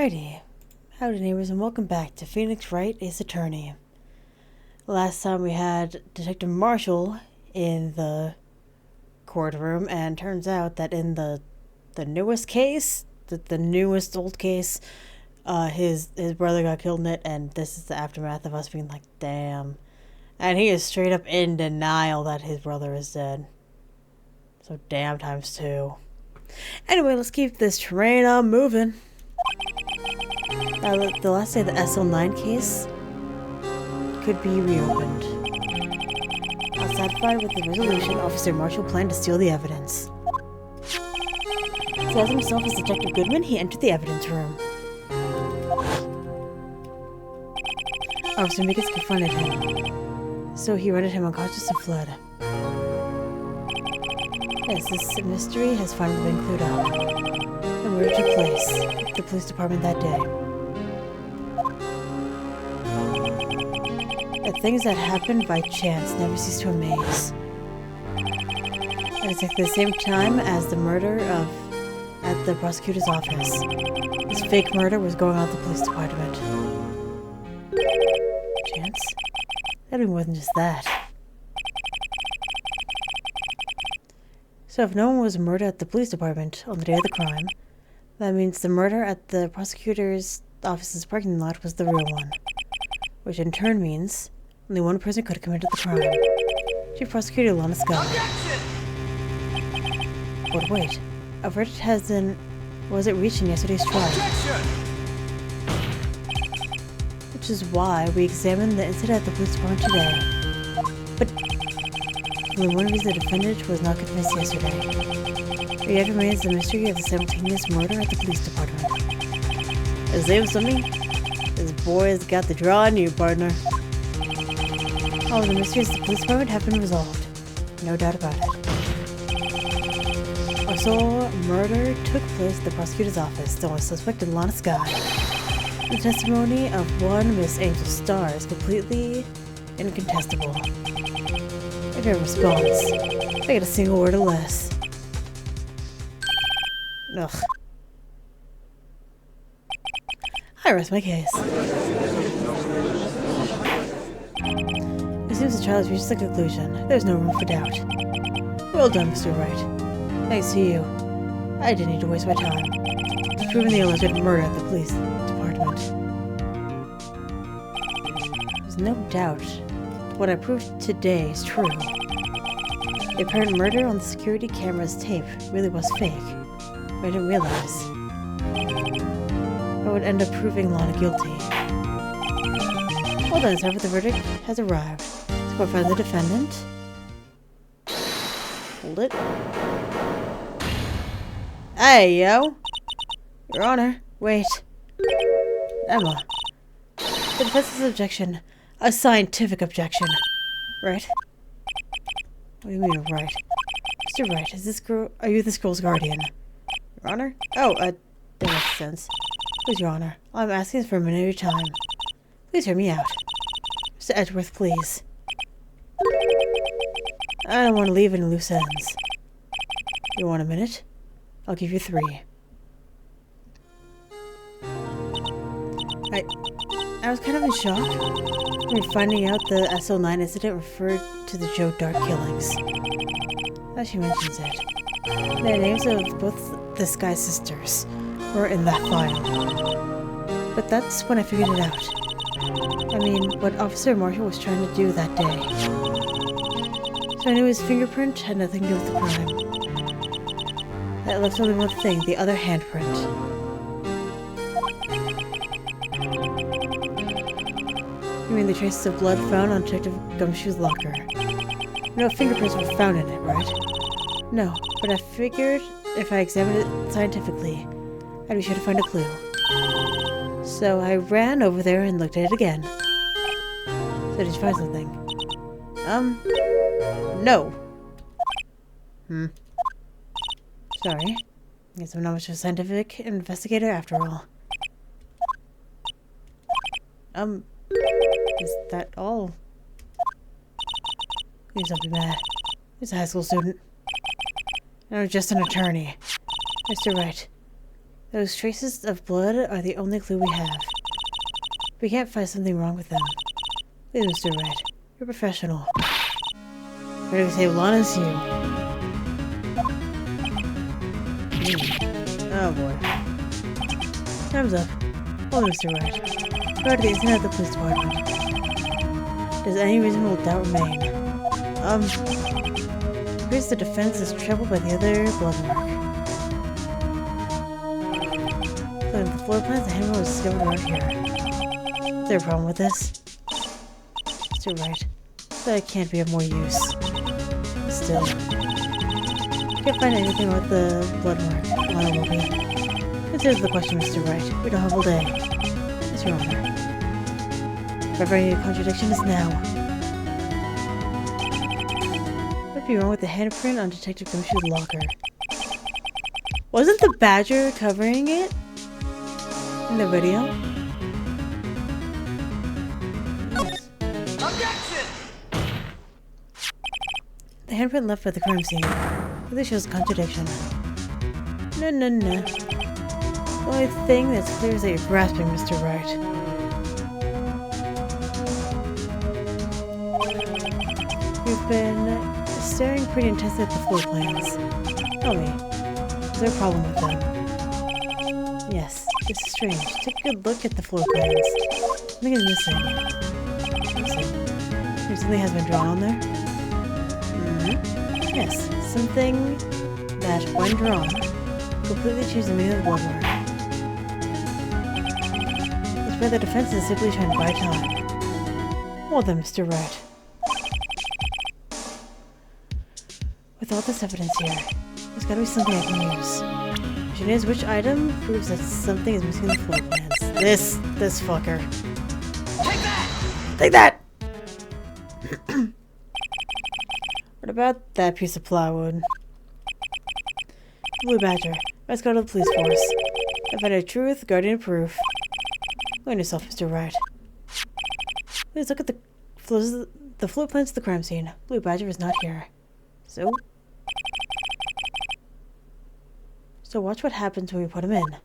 Alrighty. Howdy Neighbors, and welcome back to Phoenix Wright is Attorney. Last time we had Detective Marshall in the courtroom, and turns out that in the newest case, the newest old case, his brother got killed in it, and this is the aftermath of us being like, damn. And he is straight up in denial that his brother is dead. So damn times two. Anyway, let's keep this train on moving. The last day of the SL9 case could be reopened. Not satisfied with the resolution, Officer Marshall planned to steal the evidence. Disguising himself as Detective Goodman, he entered the evidence room. Officer Mickens confronted him, so he rendered him unconscious and fled. Yes, this mystery has finally been cleared up. The murder took place at the police department that day. The things that happened by chance never cease to amaze. At exactly the same time as the murder at the prosecutor's office, this fake murder was going on at the police department. Chance? That'd be more than just that. So if no one was murdered at the police department on the day of the crime, that means the murder at the prosecutor's office's parking lot was the real one. Which in turn means only one person could have committed the crime. Chief Prosecutor Lana Scott. But wait, a verdict wasn't reached in yesterday's trial. Which is why we examined the incident at the police department today. But only one reason the defendant was not convinced yesterday. But yet remains the mystery of the simultaneous murder at the police department. Is there something? This boy's got the draw on you, partner. All the mysteries of the police department have been resolved. No doubt about it. A sole murder took place at the prosecutor's office. The only suspect is Lana Scott. The testimony of one Miss Angel Starr is completely incontestable. I get a response. I get a single word or less. Ugh. I rest my case. It seems the trial has reached the conclusion. There's no room for doubt. Well done, Mr. Wright. Thanks to you. I didn't need to waste my time proving the alleged murder at the police department. There's no doubt what I proved today is true. The apparent murder on the security camera's tape really was fake, but I didn't realize I would end up proving Lana guilty. Well done, sir, the verdict has arrived. Let's go find the defendant. Hold it. Hey, yo! Your Honor, wait. Emma. The defense's objection. A scientific objection. Right? What do you mean, right? Mr. Wright, are you this girl's guardian? Your Honor? Oh, that makes sense. Please, Your Honor, all I'm asking is for a minute of your time. Please hear me out. Mr. Edgeworth, please. I don't want to leave any loose ends. You want a minute? I'll give you 3. I was kind of in shock when finding out the SL9 incident referred to the Joe Dart killings. As she mentions it, the names of both the Sky sisters were in that file. But that's when I figured it out. I mean, what Officer Marshall was trying to do that day. So I knew his fingerprint had nothing to do with the crime. That left only one thing, the other handprint. You mean the traces of blood found on Detective Gumshoe's locker? No fingerprints were found in it, right? No, but I figured if I examined it scientifically, I'd be sure to find a clue. So I ran over there and looked at it again. So did you find something? No. Sorry. Guess I'm not much of a scientific investigator after all. Is that all? Please don't be mad. He's a high school student. And I'm just an attorney. Mr. Wright, Those traces of blood are the only clue we have. We can't find something wrong with them. Please, Mr. Wright. You're a professional. Ready to save Lana's you. Oh boy. Time's up. Hold Mr. Wright. Go to the incident at the police department. Does any reasonable doubt remain? It appears the defense is troubled by the other blood mark. So the floor plans, the handle was discovered around here. Is there a problem with this? Mr. Wright. That can't be of more use. Still. I can't find anything about the blood mark. Lana will be. Consider the question, Mr. Wright. We don't have all day. Yes, Your Honor. Whatever any contradiction is now. What would be wrong with the handprint on Detective Gumshoe's locker? Wasn't the badger covering it in the video? Yes. Objection! The handprint left by the crime scene really shows a contradiction. No. The only thing that's clear is that you're grasping, Mr. Wright. You've been staring pretty intensely at the floor plans. Tell me, is there a problem with them? Yes, it's strange. Take a good look at the floor plans. Something is missing. Maybe something has been drawn on there? Yes, something that, when drawn, completely changed the meaning of the blood mark. It's where the defense is simply trying to buy time. Well then, Mr. Wright. With all this evidence here, there's gotta be something I can use. The question is, which item proves that something is missing in the floor plans? This fucker. Take that! Take that! What about that piece of plywood? Blue Badger. Let's go to the police force. I find a truth, guardian of proof. Look at yourself, Mr. Wright. Please look at the floor plans of the crime scene. Blue Badger is not here. So watch what happens when we put him in.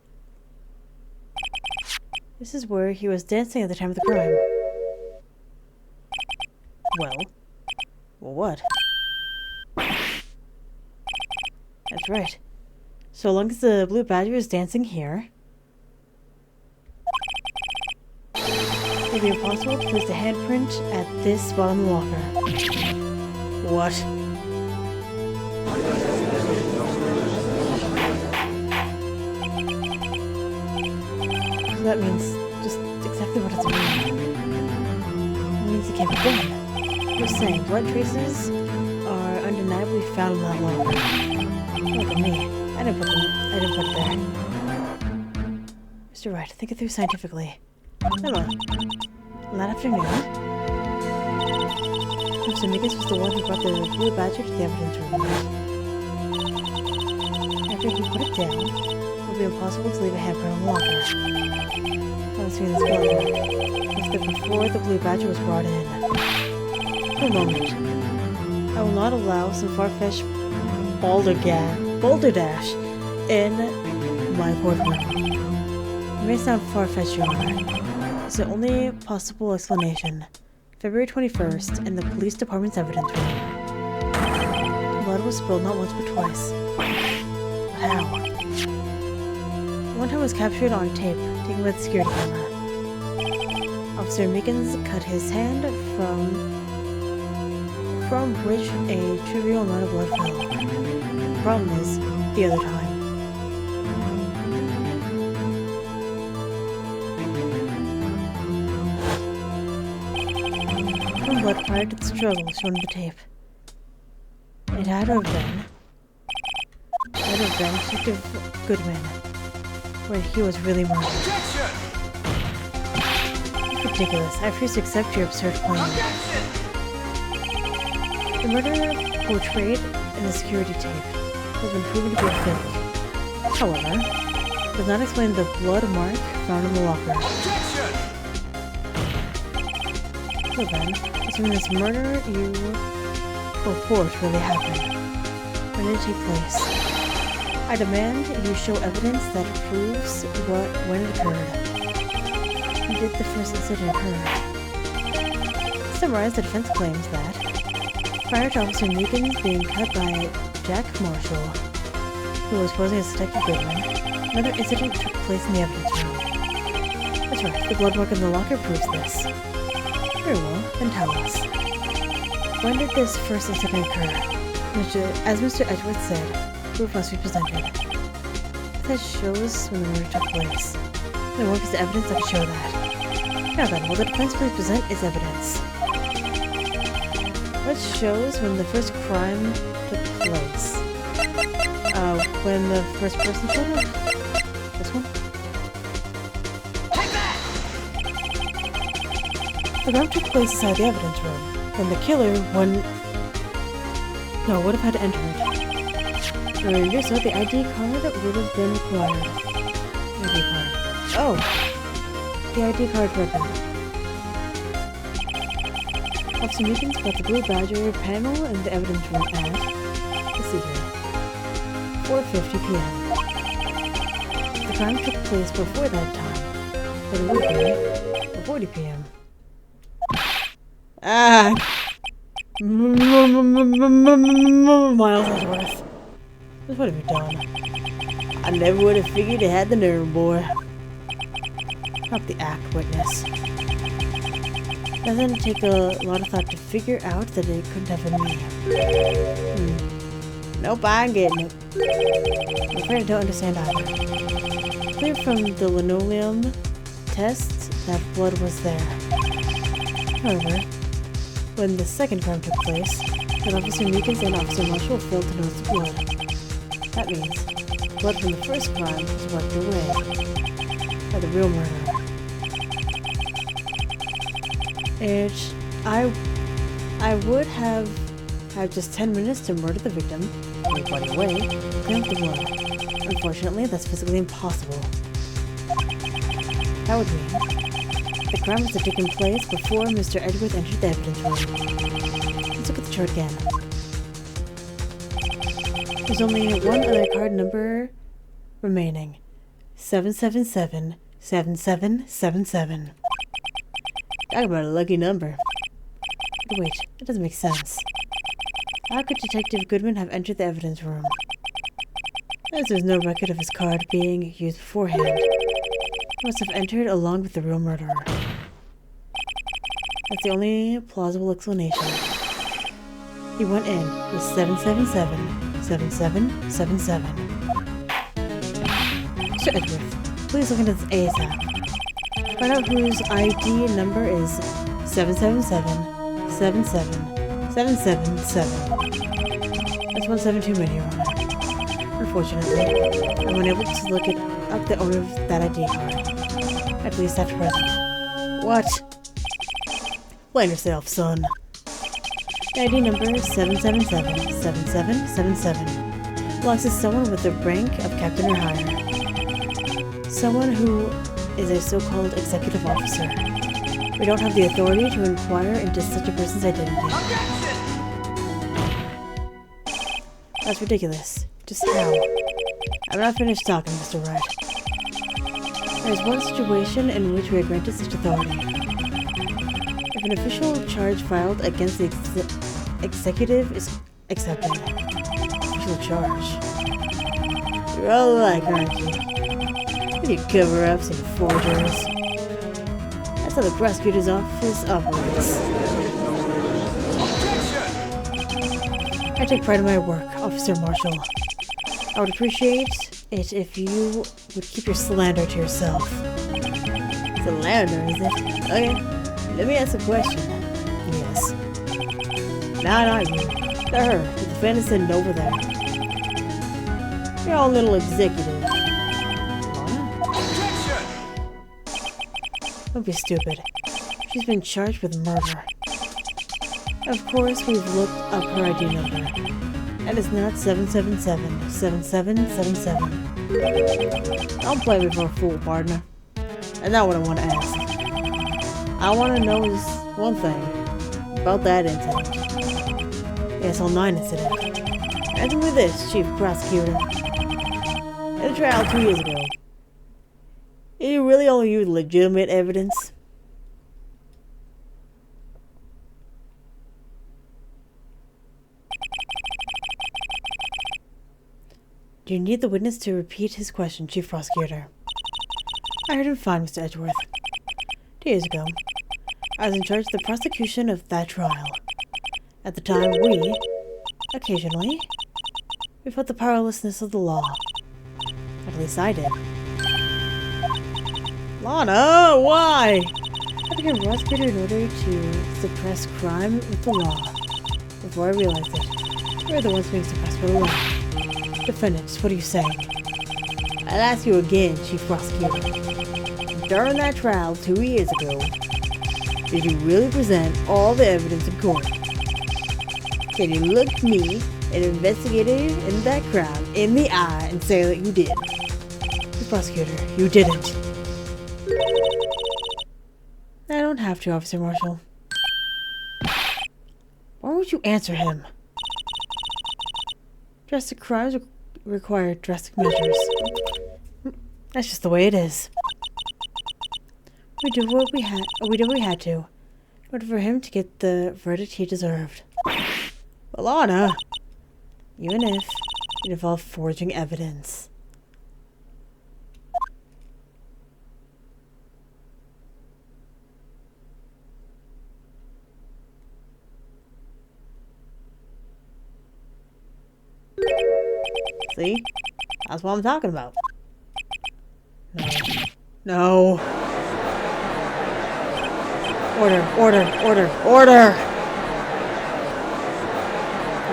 This is where he was dancing at the time of the crime. Well, what? That's right. So long as the Blue Badger is dancing here, it will be impossible to place the handprint at this spot on the locker. What? So that means just exactly what it's meaning. It means it can't be done. You're saying blood traces are undeniably found in that locker. Look at me. I didn't put it there. Mr. Wright, think it through scientifically. Emma, on that afternoon, Mr. Migas was the one who brought the Blue Badger to the evidence room. After he put it down, it would be impossible to leave a handprint on the locker. Let's see this blood mark. It's the before the Blue Badger was brought in. For a moment, I will not allow some far-fetched balderdash in my courtroom. It may sound far-fetched, Your Honor. It's the only possible explanation. February 21st, in the police department's evidence room. Blood was spilled not once but twice. But how? One time was captured on tape, taken by the security camera. Officer Mickens cut his hand from which a trivial amount of blood fell. The problem is, the other time. From blood prior to the struggle shown in the tape. It had to have been Detective Goodman, when he was really murdered. Ridiculous. I refuse to accept your absurd claim. The murder portrayed in the security tape has been proven to be a fake. However, it does not explain the blood mark found in the locker. So then, assuming this murder you report really happened, when did it take place? I demand you show evidence that proves when it occurred. When did the first incident occur? Summarize, the defense claims that prior to Officer Megan's being cut by Jack Marshall, who was posing as Detective Goodman, another incident took place in the evidence room. That's right, the blood mark in the locker proves this. Very well, then tell us. When did this first incident occur? As Mr. Edgeworth said, proof must be presented. That shows when the murder took place. Then what is the evidence that can show that? Now then, will the defense please present its evidence? What shows when the first crime took place? When the first person showed up? This one? The crime took place inside the evidence room, and the killer would have had entered. And just note the ID card would have been required. ID card. Oh! The ID card record. Officer Meekins got the blue badger panel in the evidence room at, let's see here, 4:50 p.m. The crime took place before that time, but it would be 4:40 p.m. Ah! Miles Edgeworth. What have you done? I never would have figured it had the nerve, boy. Not the act, witness. Doesn't take a lot of thought to figure out that it couldn't have been me. Nope, I ain't getting it. I'm afraid I don't understand either. Clear from the linoleum test that blood was there. However, when the second crime took place, then Officer Meekins and Officer Marshall failed to notice the blood. That means blood from the first crime was wiped away by the real murderer. I would have had just 10 minutes to murder the victim, take the body away, clean up the blood. Unfortunately, that's physically impossible. That would mean the crime must have taken place before Mr. Edgeworth entered the evidence room. Let's look at the chart again. There's only one other card number remaining. 777-7777. Talk about a lucky number. But wait, that doesn't make sense. How could Detective Goodman have entered the evidence room? As there's no record of his card being used beforehand, he must have entered along with the real murderer. That's the only plausible explanation. He went in with 777-7777. Mr. Edgeworth, please look into this ASAP. Find out whose ID number is 777-77777. That's 17 too many, Your Honor. Unfortunately, I'm unable to look up the owner of that ID card. At least after present. What? Blame yourself, son. The ID number is 777-7777. Belongs to someone with the rank of captain or higher. Someone who is a so-called executive officer. We don't have the authority to inquire into such a person's identity. Objection! That's ridiculous. Just how? I'm not finished talking, Mr. Wright. There's one situation in which we are granted such authority. If an official charge filed against the executive is accepted. Official charge. You're all alike, aren't you? With your cover-ups and forgeries. That's how the prosecutor's office operates. I take pride in my work, Officer Marshall. I would appreciate it if you would keep your slander to yourself. Slander, is it? Okay, let me ask a question. Yes. Nah, not you. To her, the defendant sitting over there. Your own little executive. Don't be stupid. She's been charged with murder. Of course, we've looked up her ID number. And it's not 777-7777. Don't play me for a fool, partner. That's not what I want to ask. I want to know is one thing about that incident. The SL9 incident. Answer me this, Chief Prosecutor. In the trial 2 years ago. You really only use legitimate evidence? Do you need the witness to repeat his question, Chief Prosecutor? I heard him fine, Mr. Edgeworth. 2 years ago, I was in charge of the prosecution of that trial. At the time, occasionally, we felt the powerlessness of the law. At least I did. Lana, why? I became a prosecutor in order to suppress crime with the law. Before I realized it, we were the ones being suppressed by the law. Defendants, what are you saying? I'll ask you again, Chief Prosecutor. During that trial 2 years ago, did you really present all the evidence in court? Can you look me, an investigator in that crowd, in the eye and say that you did? Chief Prosecutor, you didn't. I don't have to, Officer Marshall. Why won't you answer him? Drastic crimes require drastic measures. That's just the way it is. We did what we had to, in order for him to get the verdict he deserved. But Lana, even if it involved forging evidence. See? That's what I'm talking about. No. Order, order, order, order!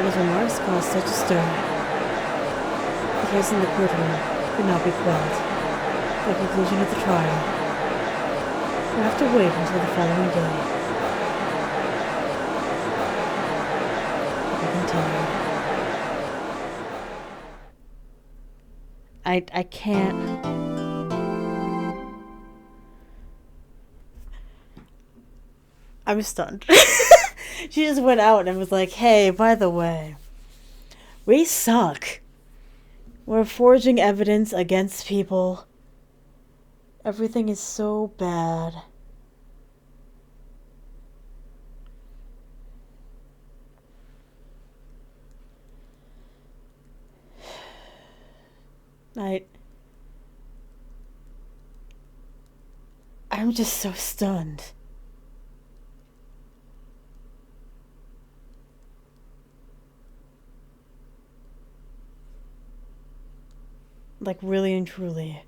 Those remarks caused such a stir. The case in the courtroom could not be quelled. The conclusion of the trial would have to wait until the following day. To be continued. I can't. I'm stunned. She just went out and was like, hey, by the way, we suck. We're forging evidence against people. Everything is so bad. I'm just so stunned. Like, really and truly.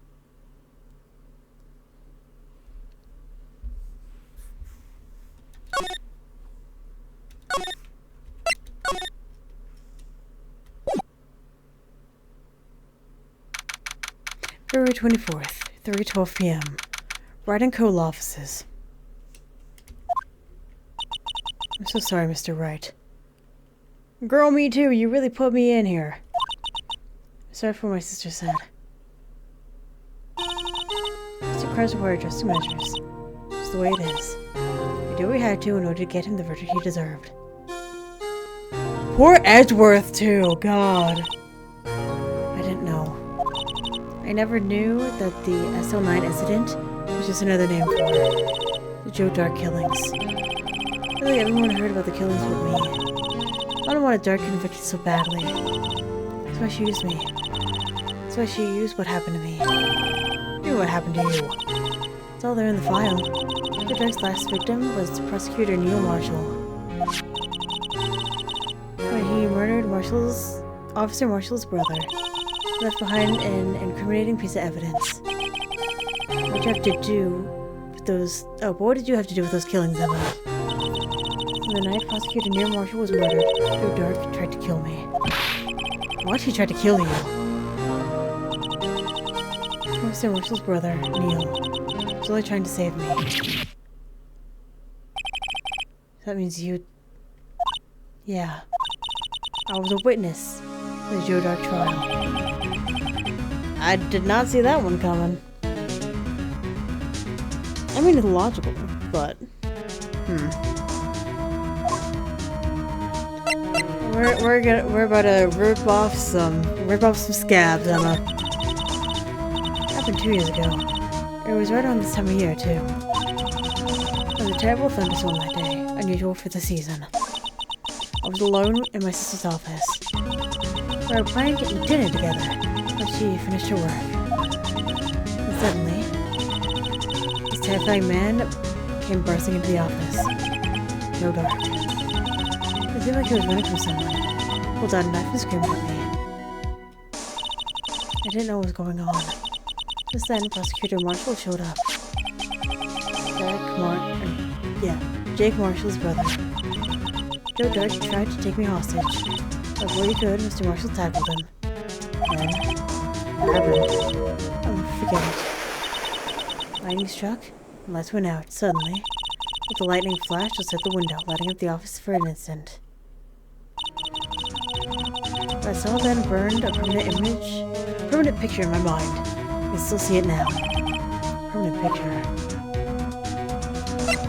February 24th, 3:12 p.m. Wright and Co. Law Offices. I'm so sorry, Mr. Wright. Girl, me too. You really put me in here. Sorry for what my sister said. Mr. Crimes require drastic measures. It's the way it is. We did what we had to in order to get him the verdict he deserved. Poor Edgeworth, too. God. I didn't know. I never knew that the SL9 incident was just another name for the Joe Dark killings. Really, everyone heard about the killings with me. I don't want a Dark convicted so badly. That's why she used me. That's why she used what happened to me. You know what happened to you. It's all there in the file. The Dark's last victim was Prosecutor Neil Marshall. When he murdered Officer Marshall's brother, he left behind an incriminating piece of evidence. What did you have to do with those... Oh, but what did you have to do with those killings, Emma? On the night Prosecutor Neil Marshall was murdered, Joe Dark tried to kill me. What? He tried to kill you? Officer Marshall's brother, Neil, was only trying to save me. That means you... Yeah. I was a witness in the Joe Dark trial. I did not see that one coming. I mean, it's logical, but... We're about to rip off some scabs, Emma. been 2 years ago. It was right around this time of year, too. It was a terrible thunderstorm that day, unusual for the season. I was alone in my sister's office. We were planning to eat dinner together when she finished her work. And suddenly, this terrifying man came bursting into the office. No dark. It seemed like he was running from someone. Pulled out a knife and screamed at me. I didn't know what was going on. Just then, Prosecutor Marshall showed up. Jake Marshall's brother. Joe Dirt tried to take me hostage. But before he could, Mr. Marshall tackled him. Then, what happened? Forget it. Lightning struck, and lights went out, suddenly. With the lightning flash just hit the window, lighting up the office for an instant. I saw then burned a permanent picture in my mind. I can still see it now. Permanent picture.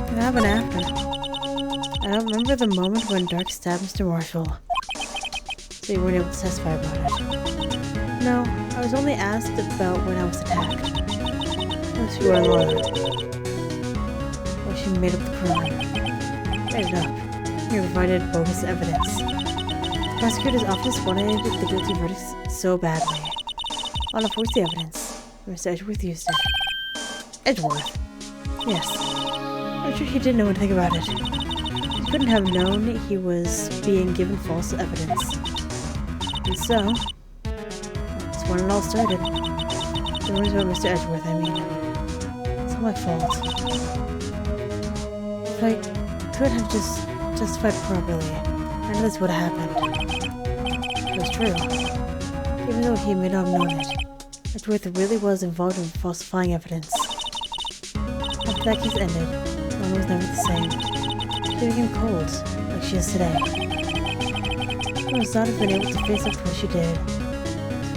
What happened after? I don't remember the moment when Dark stabbed Mr. Marshall. So you weren't able to testify about it. No, I was only asked about when I was attacked. Once you were alone. Well, she made up the crime. Made it up. You provided bogus evidence. The prosecutor's office wanted the guilty verdicts so badly. Lana forced the evidence. Mr. Edgeworth used it. Edgeworth? Yes. I'm sure he didn't know anything about it. He couldn't have known he was being given false evidence. And so, that's when it all started. The rumors about Mr. Edgeworth, I mean. It's not my fault. If I could have just testified properly, none of this would have happened. It was true. Even though he may not have known it, Edgeworth really was involved in falsifying evidence. After that case ended, Mama was never the same. She became cold, like she is today. She must not have been able to face up to what she did,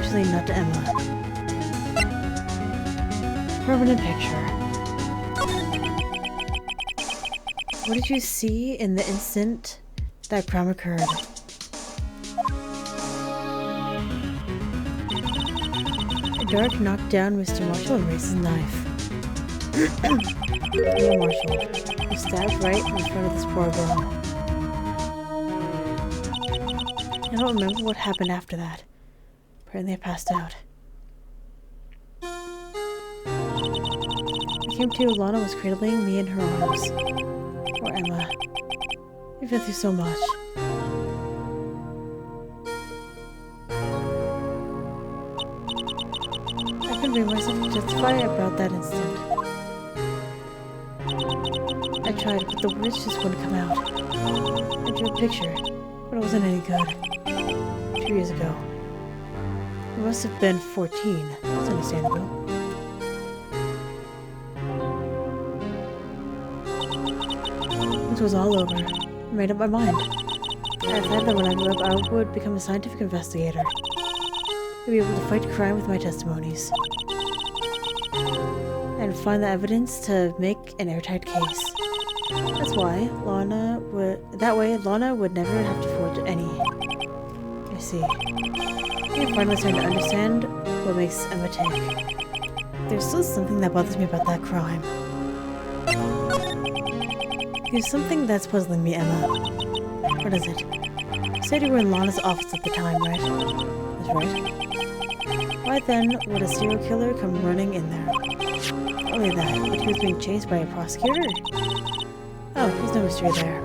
especially not to Emma. Permanent picture. What did you see in the instant that crime occurred? Dark knocked down Mr. Marshall and raised his knife. Neil Marshall was stabbed right in front of this poor girl. I don't remember what happened after that. Apparently I passed out. I came to, Lana was cradling me in her arms. Poor Emma. We've been through so much. I couldn't bring myself to testify about that instant. I tried, but the words just wouldn't come out. I drew a picture, but it wasn't any good. 2 years ago. I must have been 14. That's understandable. Once it was all over, I made up my mind. I said that when I grew up, I would become a scientific investigator. I'd be able to fight crime with my testimonies. And find the evidence to make an airtight case. That's why Lana would never have to forge any. I see. I'm finally starting to understand what makes Emma tick. There's still something that bothers me about that crime. There's something that's puzzling me, Emma. What is it? You said you were in Lana's office at the time, right? That's right. Why then would a serial killer come running in there? Not only that, but he was being chased by a prosecutor? Oh, there's no mystery there.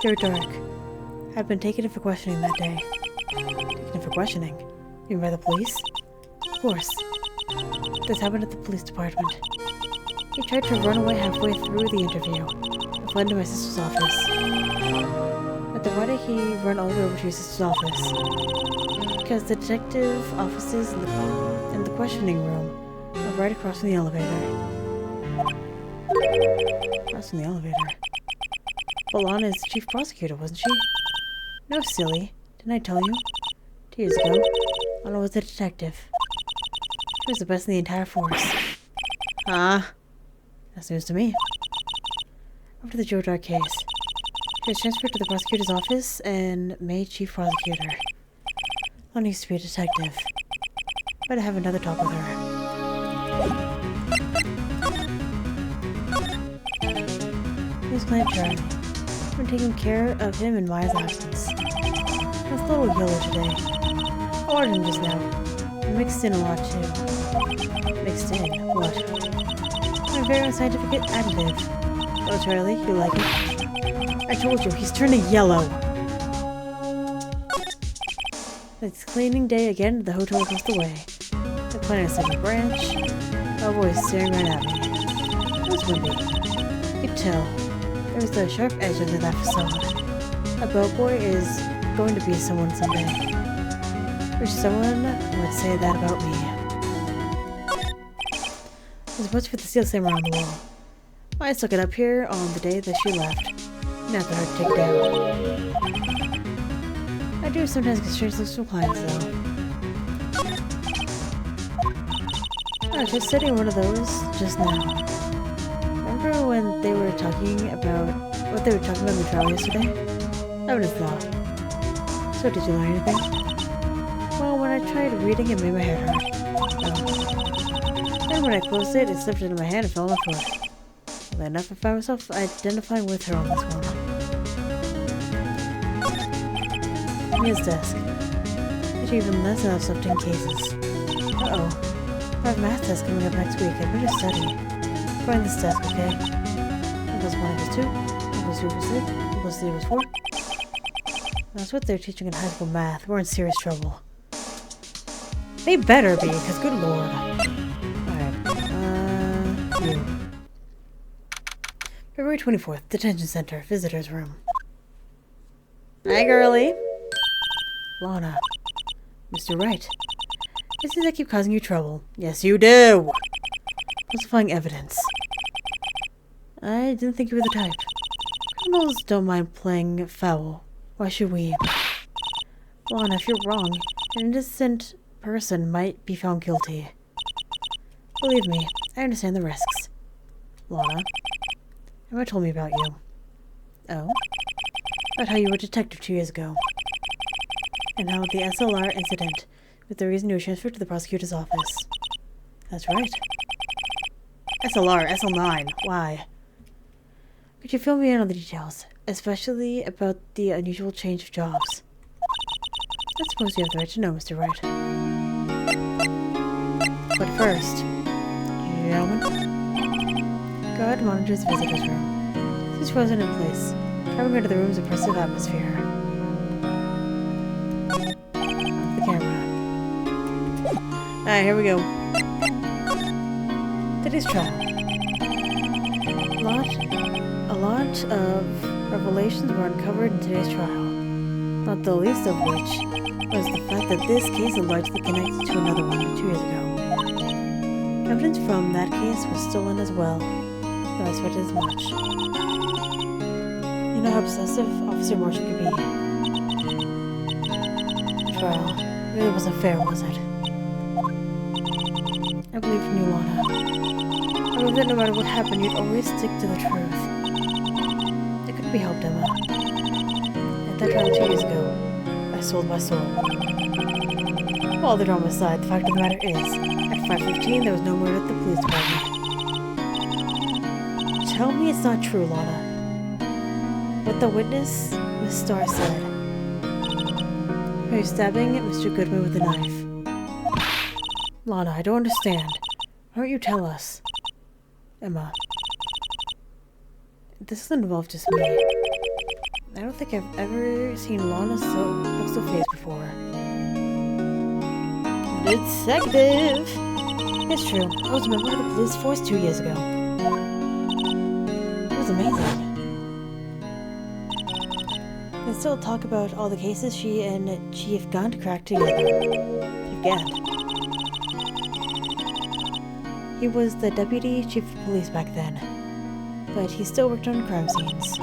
Joe Dark had been taken in for questioning that day. Taken in for questioning? You mean by the police? Of course. This happened at the police department. He tried to run away halfway through the interview and fled to my sister's office. But then why did he run all the way over to your sister's office? Because the detective offices in the questioning room are right across from the elevator. Across from the elevator? Well, Lana is the chief prosecutor, wasn't she? No, silly. Didn't I tell you? 2 years ago, Lana was a detective. She was the best in the entire force. Ah, that's news to me. After the Joe Dark case, she was transferred to the prosecutor's office and made chief prosecutor. Lana used to be a detective. Better have another talk with her. Here's Client Charlie. I've been taking care of him in Maya's absence. I was a little yellow today. I ordered him just now. I mixed in a lot too. Mixed in? What? My very own scientific additive. Oh, Charlie, you like it? I told you, he's turning yellow. It's cleaning day again at the hotel across the way. They're planning a second branch. Bellboy's staring right at me. Who's Wimpy? You could tell. There was the sharp edge under that facade. A bellboy is going to be someone someday. Wish someone would say that about me. There's a bunch with the steel same around the wall. I stuck it up here on the day that she left. Not that hard to take down. I do sometimes get strange looks from clients, though. I was just sitting in one of those just now. Remember when they were talking about what they were talking about in the trial yesterday? I would have thought. So did you learn anything? Well, when I tried reading, it made my head hurt. And when I closed it, it slipped into my hand and fell on the floor. Well, enough, I found myself identifying with her on this one. His desk. There's even less of stuff in cases. Uh-oh. I have math test coming up next week. I better study. Find this desk, okay? 1 plus 1 equals 2. 1 plus 2 equals 3. 1 plus 3 equals 4. That's what they're teaching in high school math. We're in serious trouble. They better be, because good lord. Alright. You. February 24th. Detention Center. Visitor's room. Hi, girlie. Lana. Mr. Wright. It seems I keep causing you trouble. Yes, you do! Falsifying evidence. I didn't think you were the type. Criminals don't mind playing foul. Why should we? Lana, if you're wrong, an innocent person might be found guilty. Believe me, I understand the risks. Lana. Emma told me about you. Oh? About how you were a detective 2 years ago. And how the SLR incident was the reason you were transferred to the prosecutor's office. That's right. SLR, SL9, why? Could you fill me in on the details, especially about the unusual change of jobs? I suppose you have the right to know, Mr. Wright. But first, gentlemen, guard monitors the visitor's room. She's frozen in place, covering her to the room's oppressive atmosphere. The camera. Alright, here we go. Today's trial. A lot of revelations were uncovered in today's trial. Not the least of which was the fact that this case is largely connected to another one 2 years ago. Evidence from that case was stolen as well, though I expected as much. You know how obsessive Officer Marshall could be. The trial really wasn't fair, was it? I believed in you, Lana. I believed that no matter what happened, you'd always stick to the truth. It couldn't be helped, Emma. At that trial 2 years ago, I sold my soul. All the drama aside, the fact of the matter is, at 5:15 there was no murder at the police department. Tell me it's not true, Lana. What the witness, Miss Starr, said. Are you stabbing Mr. Goodman with a knife? Lana, I don't understand. Why don't you tell us? Emma. This doesn't involve just me. I don't think I've ever seen Lana look so phased before. Detective! It's true. I was a member of the police force 2 years ago. It was amazing. They still talk about all the cases she and Chief Gant cracked together. Chief Gant. He was the deputy chief of police back then, but he still worked on crime scenes.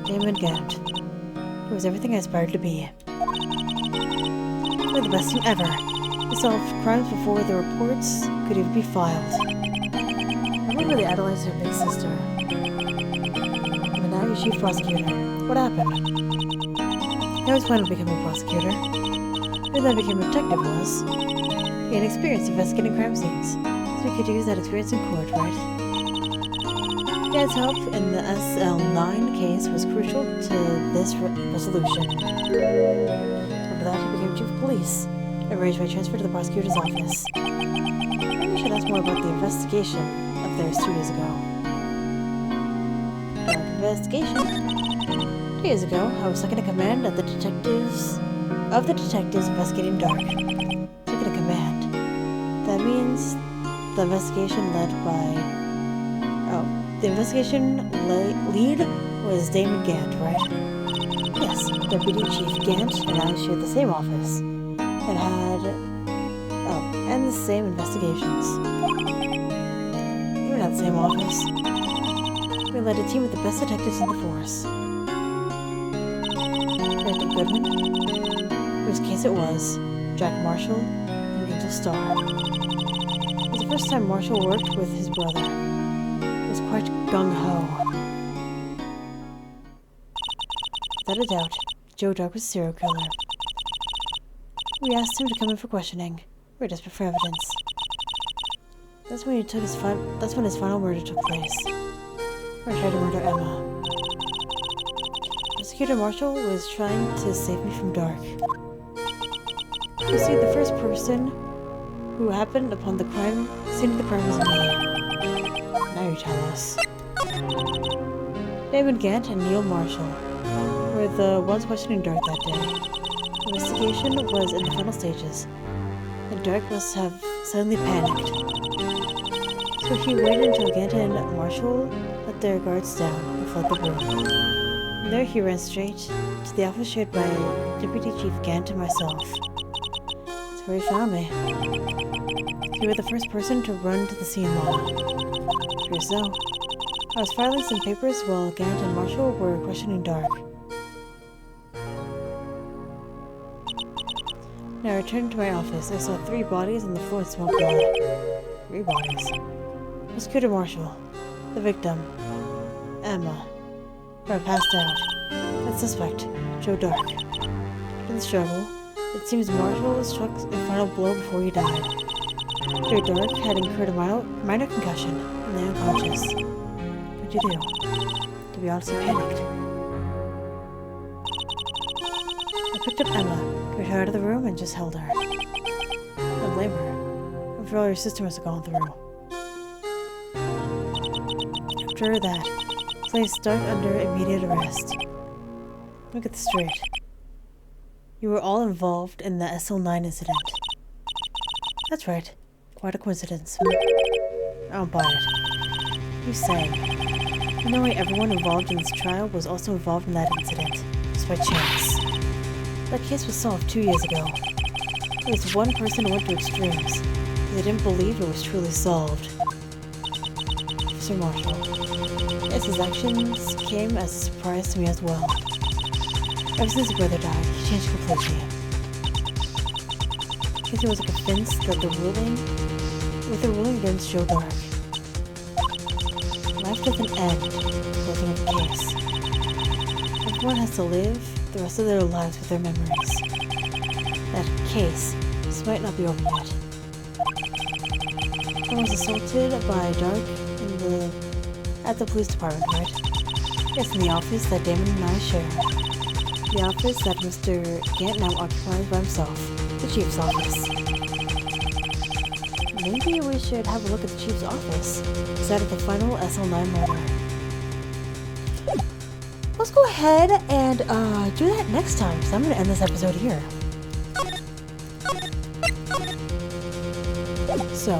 Damon Gant. He was everything I aspired to be. They're the best team ever. They solved crimes before the reports could even be filed. I remember they idolized her big sister. But now you're chief prosecutor. What happened? I always planned on becoming a prosecutor. Then I became a detective was. gain experience investigating crime scenes, so we could use that experience in court, right? Gant's help in the SL9 case was crucial to this resolution. After that, he became chief of police, and arranged my transfer to the prosecutor's office. Maybe we should ask more about the investigation of theirs 2 years ago. Dark investigation. 2 years ago, I was second in command of the detectives investigating Dark. Second in command. That means the investigation led by... the investigation lead was Damon Gant, right? Yes, Deputy Chief Gant and I shared the same office, and the same investigations. Even at the same office, we led a team of the best detectives in the force. Detective Goodman, whose case it was, Jack Marshall, and Angel Starr. It was the first time Marshall worked with his brother. It was quite gung-ho. Without a doubt, Joe Dark was a serial killer. We asked him to come in for questioning. We were desperate for evidence. That's when his final murder took place. Or tried to murder Emma. Prosecutor Marshall was trying to save me from Dark. You see, the first person who happened upon the scene of the crime was me. Now you tell us. Damon Gant and Neil Marshall were the ones questioning Dark that day. The investigation was in the final stages, and Dark must have suddenly panicked. So he waited until Gant and Marshall let their guards down and fled the room. From there he ran straight to the office shared by Deputy Chief Gant and myself. That's where he found me. You were the first person to run to the scene, Lana. Here so. I was filing some papers while Gant and Marshall were questioning Dark. When I returned to my office, I saw 3 bodies on the floor and smelled blood. 3 bodies. Prosecutor Marshall, the victim, Emma, who had passed out, and suspect, Joe Dark. In the struggle, it seems Marshall was struck a final blow before he died. Joe Dark had incurred a minor concussion and lay unconscious. What'd you do? To be honest, I panicked. I picked up Emma, carried her out of the room, and just held her. I don't blame her. After all, your sister must have gone through. After that, placed Dark under immediate arrest. Let me get this straight. You were all involved in the SL9 incident. That's right. Quite a coincidence. I don't buy it. You say, knowing everyone involved in this trial was also involved in that incident, just by chance. That case was solved 2 years ago. There was one person who went to extremes, because they didn't believe it was truly solved. Officer Marshall. Yes, his actions came as a surprise to me as well. Ever since his brother died, he changed completely. Because he was convinced that the ruling against Joe Dark. Life doesn't end with the closing of the case. Everyone has to live the rest of their lives with their memories. That case just might not be over yet. Someone was assaulted by Dark at the police department, right? Yes, in the office that Damon and I share. The office that Mr. Gant now occupies by himself. The Chief's office. Maybe we should have a look at the Chief's office instead of the final SL9 murder. Let's go ahead and do that next time, because I'm going to end this episode here. So,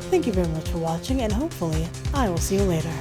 thank you very much for watching, and hopefully, I will see you later.